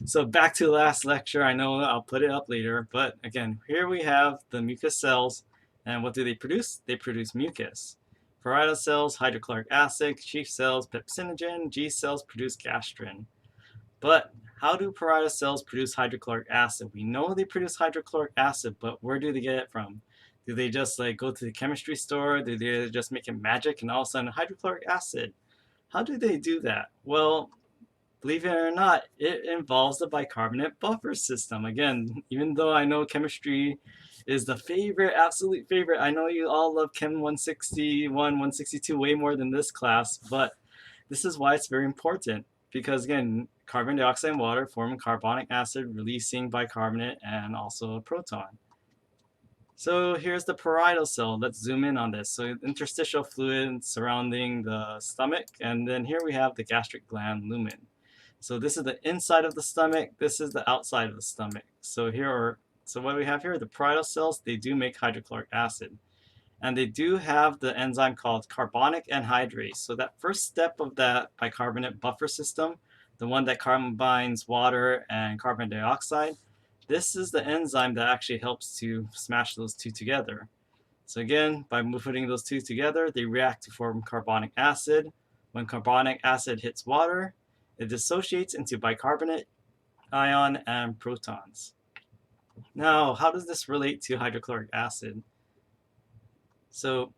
So back to the last lecture. I know I'll put it up later, but again, here we have the mucus cells, and what do they produce? They produce mucus. Parietal cells, hydrochloric acid, chief cells, pepsinogen, G cells produce gastrin. But how do parietal cells produce hydrochloric acid? We know they produce hydrochloric acid, but where do they get it from? Do they just like go to the chemistry store? Do they just make it magic and all of a sudden hydrochloric acid? How do they do that? Well, believe it or not, it involves the bicarbonate buffer system. Again, even though I know chemistry is the favorite, absolute favorite, I know you all love Chem 161, 162 way more than this class, but this is why it's very important. Because again, carbon dioxide and water form carbonic acid, releasing bicarbonate and also a proton. So here's the parietal cell. Let's zoom in on this. So interstitial fluid surrounding the stomach, and then here we have the gastric gland lumen. So this is the inside of the stomach. This is the outside of the stomach. So what we have here, the parietal cells, they do make hydrochloric acid. And they do have the enzyme called carbonic anhydrase. So that first step of that bicarbonate buffer system, the one that combines water and carbon dioxide, this is the enzyme that actually helps to smash those two together. So again, by putting those two together, they react to form carbonic acid. When carbonic acid hits water, it dissociates into bicarbonate ion and protons. Now, how does this relate to hydrochloric acid? So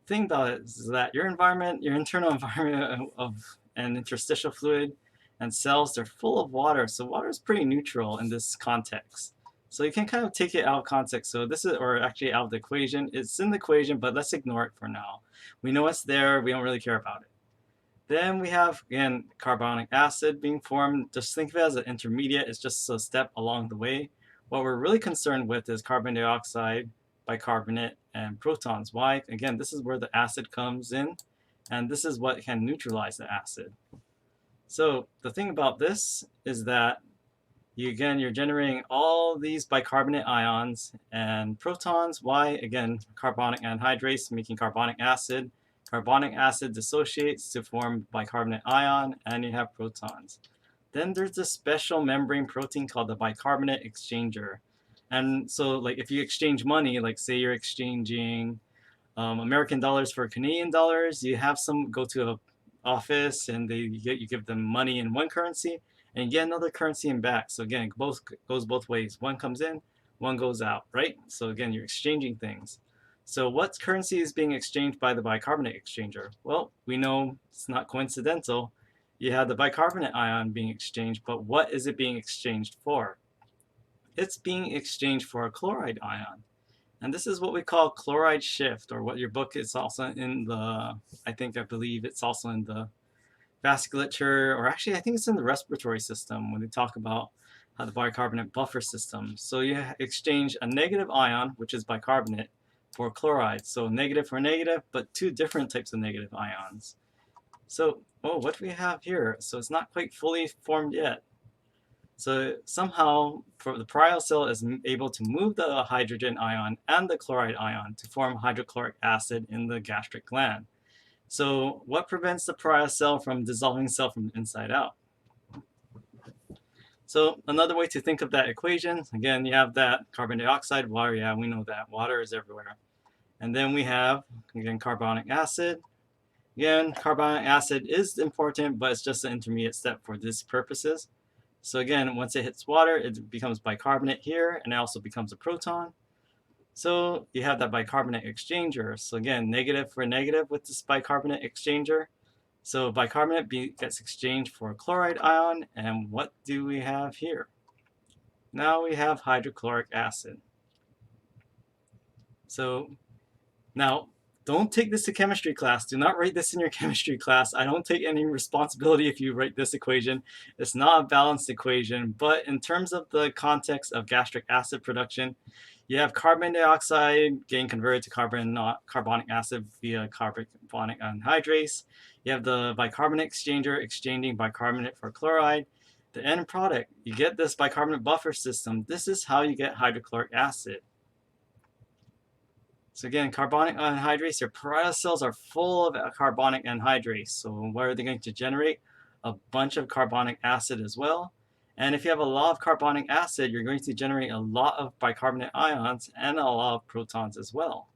the thing about it is that your environment, your internal environment of an interstitial fluid and cells, they're full of water. So water is pretty neutral in this context. So you can kind of take it out of context. So this is, or actually out of the equation. It's in the equation, but let's ignore it for now. We know it's there. We don't really care about it. Then we have, again, carbonic acid being formed. Just think of it as an intermediate. It's just a step along the way. What we're really concerned with is carbon dioxide, bicarbonate, and protons. Why? Again, this is where the acid comes in, and this is what can neutralize the acid. So the thing about this is that you're generating all these bicarbonate ions and protons. Why? Again, carbonic anhydrase making carbonic acid. Carbonic acid dissociates to form bicarbonate ion, and you have protons. Then there's this special membrane protein called the bicarbonate exchanger. And so like if you exchange money, like say you're exchanging American dollars for Canadian dollars, you have some go to a office and you give them money in one currency and you get another currency in back. So again, it goes both ways. One comes in, one goes out, right? So again, you're exchanging things. So what currency is being exchanged by the bicarbonate exchanger? Well, we know it's not coincidental. You have the bicarbonate ion being exchanged, but what is it being exchanged for? It's being exchanged for a chloride ion. And this is what we call chloride shift, or what your book is also in the, I believe it's also in the vasculature, or actually I think it's in the respiratory system when they talk about how the bicarbonate buffer system. So you exchange a negative ion, which is bicarbonate, for chloride. So negative for negative, but two different types of negative ions. So, what do we have here? So it's not quite fully formed yet. So somehow the parietal cell is able to move the hydrogen ion and the chloride ion to form hydrochloric acid in the gastric gland. So what prevents the parietal cell from dissolving itself from the inside out? So another way to think of that equation, again, you have that carbon dioxide, water, yeah, we know that water is everywhere. And then we have, again, carbonic acid. Again, carbonic acid is important, but it's just an intermediate step for these purposes. So again, once it hits water, it becomes bicarbonate here, and it also becomes a proton. So you have that bicarbonate exchanger. So again, negative for negative with this bicarbonate exchanger. So bicarbonate gets exchanged for a chloride ion, and what do we have here? Now we have hydrochloric acid. So now, don't take this to chemistry class. Do not write this in your chemistry class. I don't take any responsibility if you write this equation. It's not a balanced equation, but in terms of the context of gastric acid production, you have carbon dioxide getting converted to carbonic acid via carbonic anhydrase. You have the bicarbonate exchanger exchanging bicarbonate for chloride. The end product, you get this bicarbonate buffer system. This is how you get hydrochloric acid. So again, carbonic anhydrase, your parietal cells are full of carbonic anhydrase. So what are they going to generate? A bunch of carbonic acid as well. And if you have a lot of carbonic acid, you're going to generate a lot of bicarbonate ions and a lot of protons as well.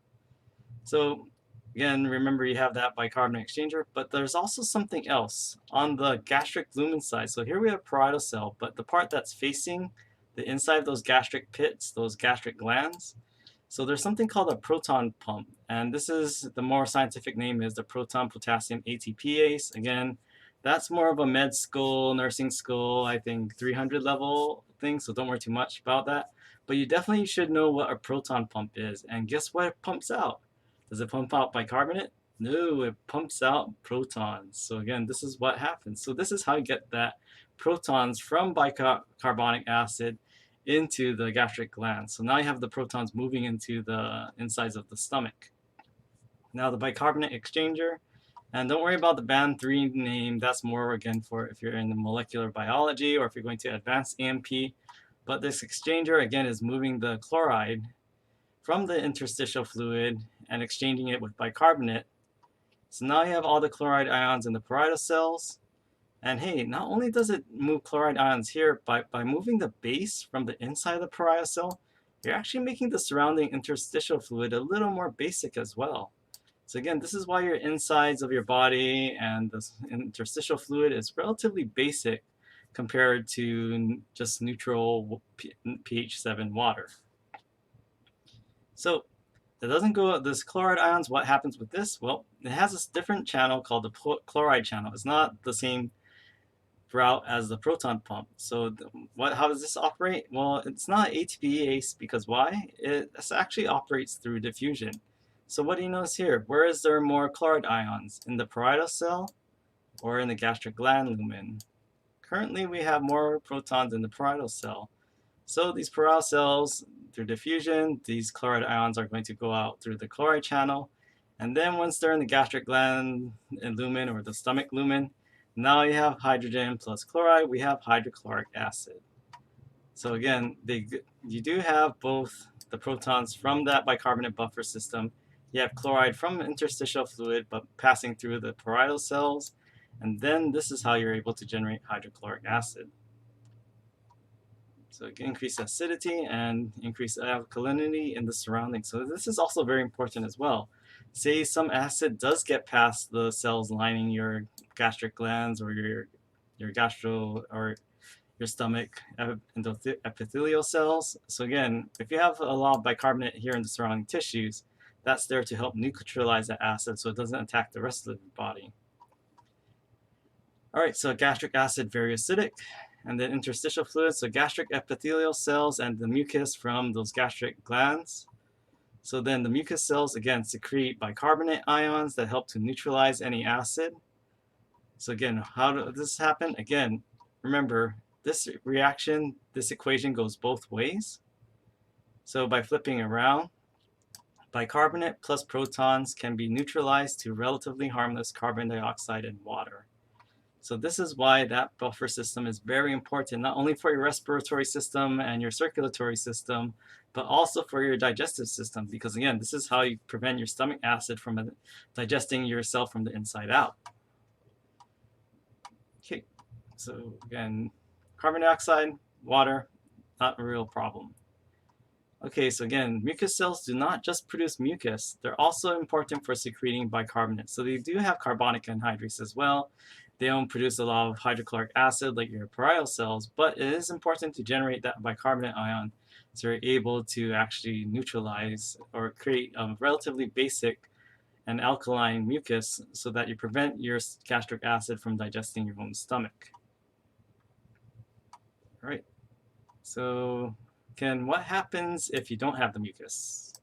So again, remember you have that bicarbonate exchanger, but there's also something else on the gastric lumen side. So here we have parietal cell, but the part that's facing the inside of those gastric pits, those gastric glands, so there's something called a proton pump, and this is, the more scientific name is the proton potassium ATPase. Again, that's more of a med school, nursing school, I think 300 level thing, so don't worry too much about that. But you definitely should know what a proton pump is, and guess what it pumps out? Does it pump out bicarbonate? No, it pumps out protons. So again, this is what happens. So this is how you get that protons from bicarbonic acid into the gastric glands. So now you have the protons moving into the insides of the stomach. Now the bicarbonate exchanger, and don't worry about the band 3 name, that's more again for if you're in the molecular biology or if you're going to advanced EMP. But this exchanger again is moving the chloride from the interstitial fluid and exchanging it with bicarbonate. So now you have all the chloride ions in the parietal cells. And hey, not only does it move chloride ions here, by moving the base from the inside of the parietal cell, you're actually making the surrounding interstitial fluid a little more basic as well. So again, this is why your insides of your body and the interstitial fluid is relatively basic compared to just neutral pH 7 water. So it doesn't go, this chloride ions, what happens with this? Well, it has this different channel called the chloride channel. It's not the same route as the proton pump. So how does this operate? Well, it's not ATPase because why? It actually operates through diffusion. So what do you notice here? Where is there more chloride ions? In the parietal cell or in the gastric gland lumen? Currently we have more protons in the parietal cell. So these parietal cells, through diffusion, these chloride ions are going to go out through the chloride channel. And then once they're in the gastric gland lumen or the stomach lumen, now you have hydrogen plus chloride, we have hydrochloric acid. So again, you do have both the protons from that bicarbonate buffer system. You have chloride from interstitial fluid, but passing through the parietal cells. And then this is how you're able to generate hydrochloric acid. So it can increase acidity and increase alkalinity in the surroundings. So this is also very important as well. Say some acid does get past the cells lining your gastric glands or your gastro or your stomach epithelial cells. So again, if you have a lot of bicarbonate here in the surrounding tissues, that's there to help neutralize that acid so it doesn't attack the rest of the body. All right, so gastric acid, very acidic. And then interstitial fluid, so gastric epithelial cells and the mucus from those gastric glands. So then the mucus cells, again, secrete bicarbonate ions that help to neutralize any acid. So again, how does this happen? Again, remember, this reaction, this equation goes both ways. So by flipping around, bicarbonate plus protons can be neutralized to relatively harmless carbon dioxide and water. So this is why that buffer system is very important, not only for your respiratory system and your circulatory system, but also for your digestive system, because again, this is how you prevent your stomach acid from digesting yourself from the inside out. Okay, so again, carbon dioxide, water, not a real problem. Okay, so again, mucus cells do not just produce mucus, they're also important for secreting bicarbonate. So they do have carbonic anhydrase as well. They don't produce a lot of hydrochloric acid like your parietal cells, but it is important to generate that bicarbonate ion so you're able to actually neutralize or create a relatively basic and alkaline mucus so that you prevent your gastric acid from digesting your own stomach. All right, so Ken, what happens if you don't have the mucus?